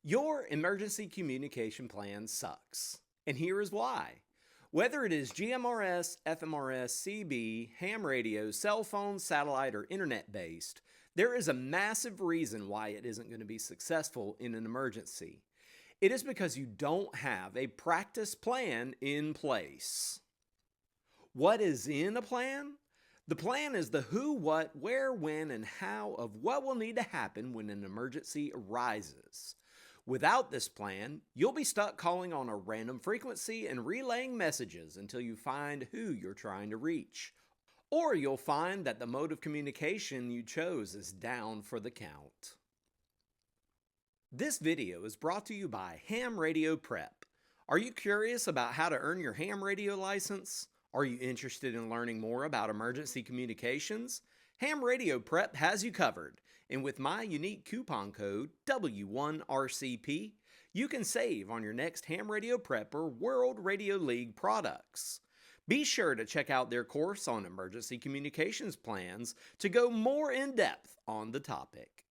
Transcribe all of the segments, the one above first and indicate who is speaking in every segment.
Speaker 1: Your emergency communication plan sucks. And here is why. Whether it is GMRS, Fmrs, CB, ham radio, cell phone, satellite, or internet based, there is a massive reason why it isn't going to be successful in an emergency. It is because you don't have a practice plan in place. What is in a plan? The plan is the who, what, where, when, and how of what will need to happen when an emergency arises. Without this plan, you'll be stuck calling on a random frequency and relaying messages until you find who you're trying to reach. Or you'll find that the mode of communication you chose is down for the count. This video is brought to you by Ham Radio Prep. Are you curious about how to earn your ham radio license? Are you interested in learning more about emergency communications? Ham Radio Prep has you covered, and with my unique coupon code W1RCP, you can save on your next Ham Radio Prep or World Radio League products. Be sure to check out their course on emergency communications plans to go more in depth on the topic.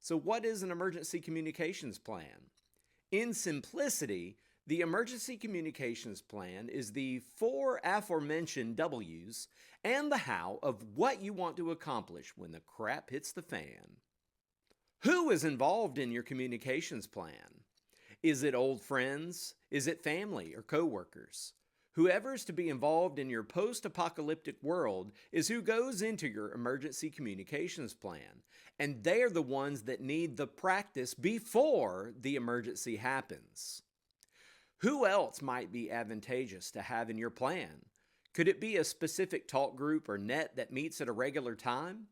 Speaker 1: So what is an emergency communications plan? In simplicity, the emergency communications plan is the four aforementioned W's and the how of what you want to accomplish when the crap hits the fan. Who is involved in your communications plan? Is it old friends? Is it family or coworkers? Whoever is to be involved in your post-apocalyptic world is who goes into your emergency communications plan, and they are the ones that need the practice before the emergency happens. Who else might be advantageous to have in your plan? Could it be a specific talk group or net that meets at a regular time?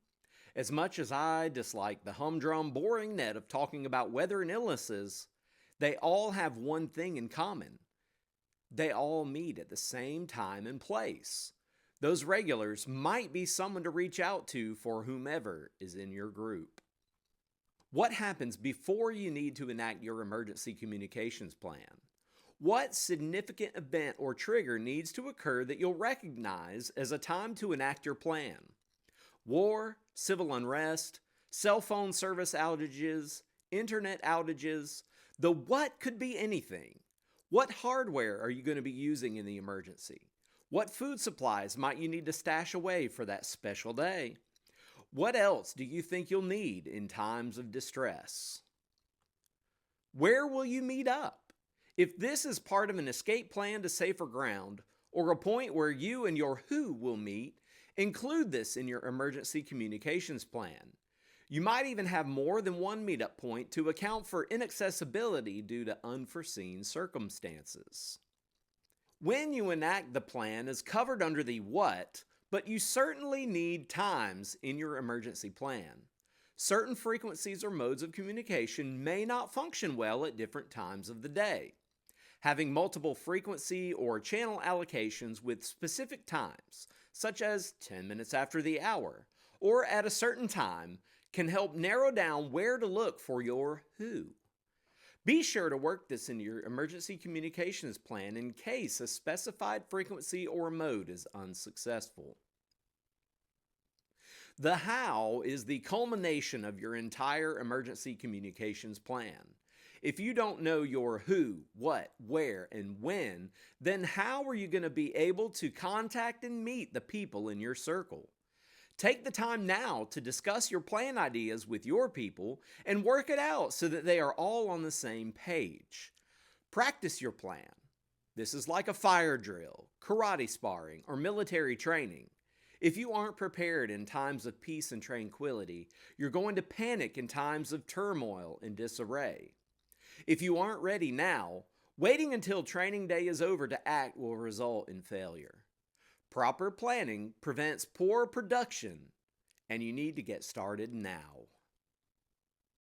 Speaker 1: As much as I dislike the humdrum, boring net of talking about weather and illnesses, they all have one thing in common. They all meet at the same time and place. Those regulars might be someone to reach out to for whomever is in your group. What happens before you need to enact your emergency communications plan? What significant event or trigger needs to occur that you'll recognize as a time to enact your plan? War, civil unrest, cell phone service outages, internet outages. The what could be anything. What hardware are you going to be using in the emergency? What food supplies might you need to stash away for that special day? What else do you think you'll need in times of distress? Where will you meet up? If this is part of an escape plan to safer ground, or a point where you and your who will meet, include this in your emergency communications plan. You might even have more than one meetup point to account for inaccessibility due to unforeseen circumstances. When you enact the plan is covered under the what, but you certainly need times in your emergency plan. Certain frequencies or modes of communication may not function well at different times of the day. Having multiple frequency or channel allocations with specific times, such as 10 minutes after the hour, or at a certain time, can help narrow down where to look for your who. Be sure to work this into your emergency communications plan in case a specified frequency or mode is unsuccessful. The how is the culmination of your entire emergency communications plan. If you don't know your who, what, where, and when, then how are you going to be able to contact and meet the people in your circle? Take the time now to discuss your plan ideas with your people and work it out so that they are all on the same page. Practice your plan. This is like a fire drill, karate sparring, or military training. If you aren't prepared in times of peace and tranquility, you're going to panic in times of turmoil and disarray. If you aren't ready now, waiting until training day is over to act will result in failure. Proper planning prevents poor production, and you need to get started now.